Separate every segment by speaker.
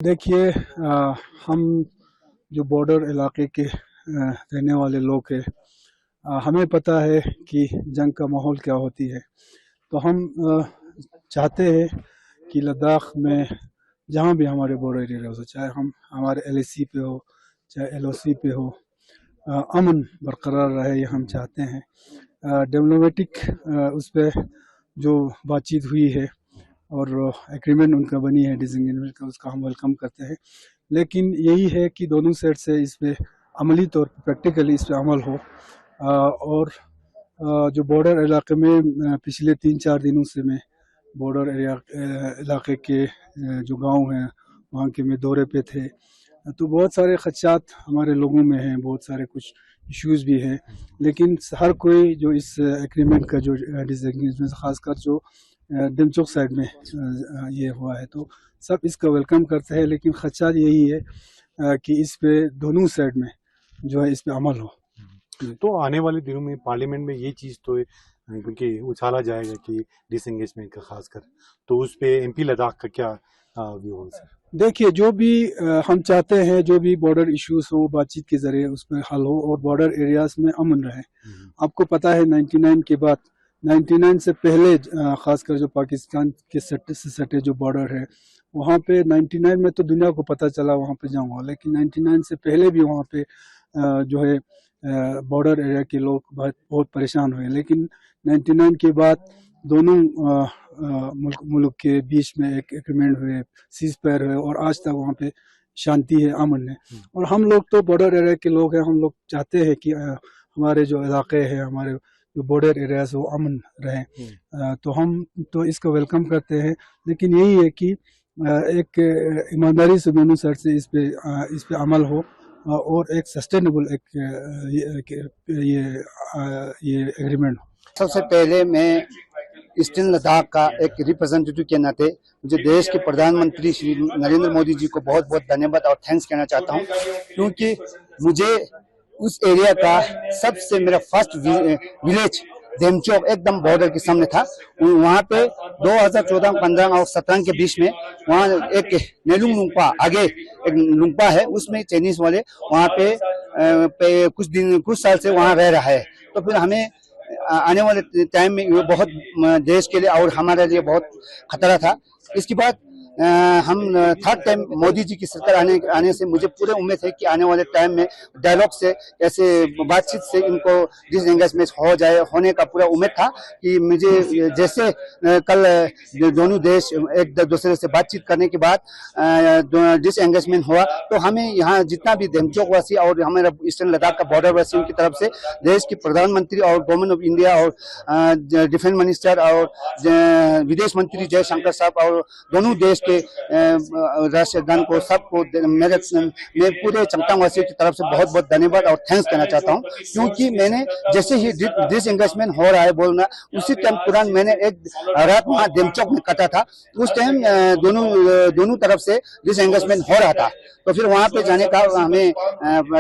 Speaker 1: देखिए, हम जो बॉर्डर इलाके के रहने वाले लोग हैं, हमें पता है कि जंग का माहौल क्या होती है। तो हम चाहते हैं कि लद्दाख में जहाँ भी हमारे बॉर्डर एरिया हो, चाहे हम हमारे LAC पे हो, चाहे LOC पे हो, अमन बरकरार रहे, ये हम चाहते हैं। डिप्लोमेटिक उस पर जो बातचीत हुई है और एग्रीमेंट उनका बनी है डिसएंगेजमेंट का, उसका हम वेलकम करते हैं। लेकिन यही है कि दोनों साइड से इस पर अमली तौर पर प्रैक्टिकली इस पर अमल हो। और जो बॉर्डर इलाके में पिछले 3-4 दिनों से मैं बॉर्डर एरिया इलाके के जो गांव हैं वहाँ के में दौरे पे थे, तो बहुत सारे खदशात हमारे लोगों में हैं, बहुत सारे कुछ इश्यूज़ भी हैं। लेकिन हर कोई जो इस एग्रीमेंट का जो डिसएंगेजमेंट खासकर जो दिमचोक साइड में ये हुआ है, तो सब इसका वेलकम करते हैं। लेकिन खदशात यही है कि इस पे दोनों साइड में जो है इस पे अमल हो।
Speaker 2: तो आने वाले दिनों में पार्लियामेंट में ये चीज़ तो क्योंकि उछाला जाएगा कि डिसएंगेजमेंट का खासकर, तो उस पे MP लद्दाख का क्या व्यू हो सर?
Speaker 1: देखिए, जो भी हम चाहते हैं, जो भी बॉर्डर इश्यूज हो बातचीत के जरिए उसमें हल हो और बॉर्डर एरियाज में अमन रहे। आपको पता है 99 के बाद, 99 से पहले खासकर जो पाकिस्तान के से सटे जो बॉर्डर है वहाँ पे 99 में तो दुनिया को पता चला वहाँ पे जंग हुआ, लेकिन 99 से पहले भी वहाँ पे जो है बॉर्डर एरिया के लोग बहुत परेशान हुए। लेकिन 99 के बाद दोनों मुल्क के बीच में एक एग्रीमेंट हुए, सीज फायर हुए और आज तक वहाँ पे शांति है, अमन है। और हम लोग तो बॉर्डर एरिया के लोग हैं, हम लोग चाहते हैं कि हमारे जो इलाके हैं, हमारे जो बॉर्डर एरियाज वो अमन रहे। तो हम तो इसको वेलकम करते हैं। लेकिन यही है कि एक ईमानदारी से दोनों साइड से इस पे अमल हो और एक सस्टेनेबल ये एग्रीमेंट हो।
Speaker 3: सबसे पहले मैं ईस्टर्न लद्दाख का एक रिप्रेजेंटेटिव के नाते मुझे देश के प्रधानमंत्री श्री नरेंद्र मोदी जी को बहुत बहुत धन्यवाद और थैंक्स कहना चाहता हूं, क्योंकि मुझे उस एरिया का सबसे मेरा फर्स्ट विलेज देमचोक एकदम बॉर्डर के सामने था। वहाँ पे 2014, 15 और 17 के बीच में वहाँ एक नेलुंग लुंगपा आगे एक लुंगपा है, उसमें चाइनीज वाले वहाँ पे कुछ साल से वहाँ रह रहा है। तो फिर हमें आने वाले टाइम में ये बहुत देश के लिए और हमारे लिए बहुत खतरा था। इसके बाद हम थर्ड टाइम मोदी जी की सरकार आने से मुझे पूरे उम्मीद है कि आने वाले टाइम में डायलॉग से, ऐसे बातचीत से इनको डिसएंगेजमेंट होने का पूरा उम्मीद था कि मुझे जैसे कल दोनों देश एक दूसरे से बातचीत करने के बाद डिसएंगेजमेंट हुआ, तो हमें यहाँ जितना भी देमचोक वासी और हमारे ईस्टर्न लद्दाख का बॉर्डर वासियों की तरफ से देश के प्रधानमंत्री और गवर्नमेंट ऑफ इंडिया और डिफेंस मिनिस्टर और विदेश मंत्री जयशंकर साहब और दोनों देश के राष्ट्रगान को सबको मैं पूरे चंगतांग वासियों की तरफ से बहुत बहुत धन्यवाद और थैंक्स कहना चाहता हूं, क्योंकि मैंने जैसे ही डिसएंगेजमेंट हो रहा है बोलना, उसी टाइम तुरंत मैंने एक रात वहां देमचौक में कटा था। उस टाइम दोनों तरफ से डिसएंगेजमेंट हो रहा था, तो फिर वहां पे जाने का हमें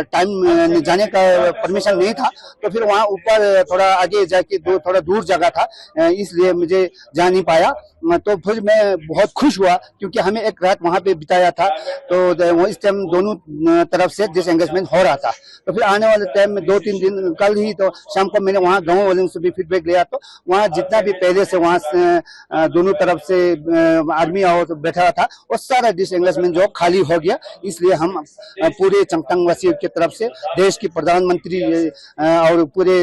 Speaker 3: टाइम जाने का परमिशन नहीं था। तो फिर वहां ऊपर थोड़ा आगे जाके थोड़ा दूर जगह था, इसलिए मुझे जा नहीं पाया। तो फिर मैं बहुत खुश हुआ क्योंकि हमें एक रात वहां पे बिताया था, तो इस टाइम दोनों तरफ से डिसएंगेजमेंट हो रहा था। तो फिर आने वाले टाइम में 2-3 दिन, कल ही तो शाम को मैंने वहां गाँव वालों से भी फीडबैक लिया, तो वहां जितना भी पहले से वहां दोनों तरफ से आर्मी और बैठा था वो सारा डिसएंगेजमेंट जो खाली हो गया। इसलिए हम पूरे चंगतांग वासियों की तरफ से देश की प्रधानमंत्री और पूरे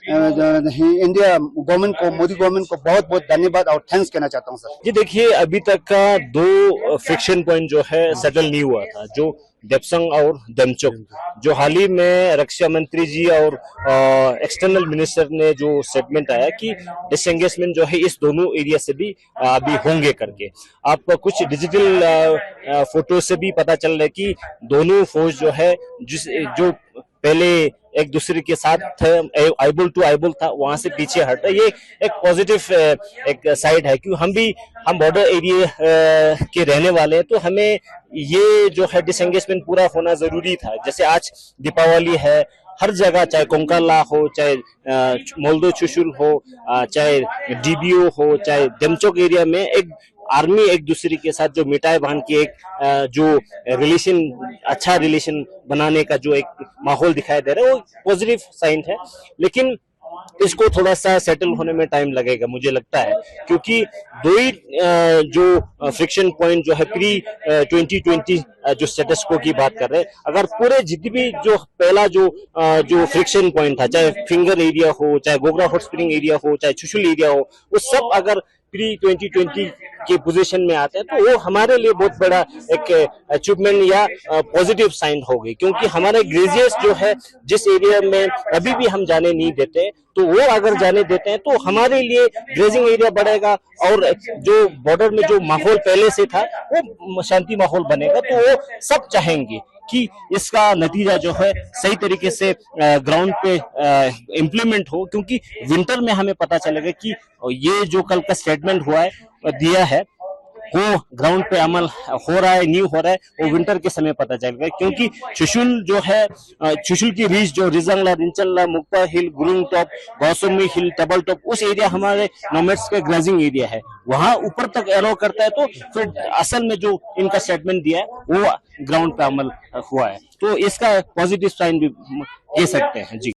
Speaker 3: इंडिया गवर्नमेंट को, मोदी गवर्नमेंट को बहुत बहुत धन्यवाद और थैंक्स कहना चाहता हूँ सर।
Speaker 4: जी देखिए, अभी तक का 2 फ्रिक्शन पॉइंट जो है सेटल नहीं हुआ था, जो देपसंग और देमचोक, जो हाल ही में रक्षा मंत्री जी और एक्सटर्नल मिनिस्टर ने जो स्टेटमेंट आया कि डिसएंगेजमेंट जो है इस दोनों एरिया से भी अभी होंगे करके। आप कुछ डिजिटल फोटो से भी पता चल रहा है कि दोनों फौज जो है जो पहले एक दूसरे के साथ आईबुल टू आईबुल था, वहां से पीछे हटा। ये एक पॉजिटिव एक साइड है, क्योंकि हम बॉर्डर एरिया के रहने वाले हैं, तो हमें ये जो है डिसएंगेजमेंट पूरा होना जरूरी था। जैसे आज दीपावली है, हर जगह, चाहे कोंकाला हो, चाहे मोल्दो चुशुल हो, चाहे DBO हो, चाहे देमचोक एरिया में एक आर्मी एक दूसरे के साथ जो मिटाई बांध के एक जो रिलेशन, अच्छा रिलेशन बनाने का जो एक माहौल दिखाई दे रहा है, वो पॉजिटिव साइन है। लेकिन इसको थोड़ा सा सेटल होने में टाइम लगेगा मुझे लगता है, क्योंकि दो ही जो फ्रिक्शन पॉइंट जो है प्री 2020 जो स्टेटस को की बात कर रहे हैं, अगर पूरे जितनी जो पहला जो फ्रिक्शन पॉइंट था, चाहे फिंगर एरिया हो, चाहे गोगरा हॉट स्प्रिंग एरिया हो, चाहे चुशुल एरिया हो, वो सब अगर प्री 2020 के पोजीशन में आते हैं तो वो हमारे लिए बहुत बड़ा एक अचीवमेंट या पॉजिटिव साइन हो गई, क्योंकि हमारे ग्लेशियर्स जो है जिस एरिया में अभी भी हम जाने नहीं देते, तो वो अगर जाने देते हैं तो हमारे लिए ग्रेजिंग एरिया बढ़ेगा और जो बॉर्डर में जो माहौल पहले से था वो शांति माहौल बनेगा। तो वो सब चाहेंगे कि इसका नतीजा जो है सही तरीके से ग्राउंड पे इम्प्लीमेंट हो, क्योंकि विंटर में हमें पता चलेगा कि ये जो कल का स्टेटमेंट हुआ है दिया है वो ग्राउंड पे अमल हो रहा है नहीं हो रहा है, वो विंटर के समय पता चलेगा। क्योंकि चुशुल जो है, चुशुल की रीच जो रिजंगला, रिंचनला, मुक्ता हिल, गुरुंग टॉप, गौसमी हिल, टेबल टॉप, उस एरिया हमारे नोमैड्स का ग्रेजिंग एरिया है, वहां ऊपर तक एलो करता है। तो फिर असल में जो इनका स्टेटमेंट दिया है वो ग्राउंड पे अमल हुआ है, तो इसका पॉजिटिव साइन भी कह सकते हैं जी।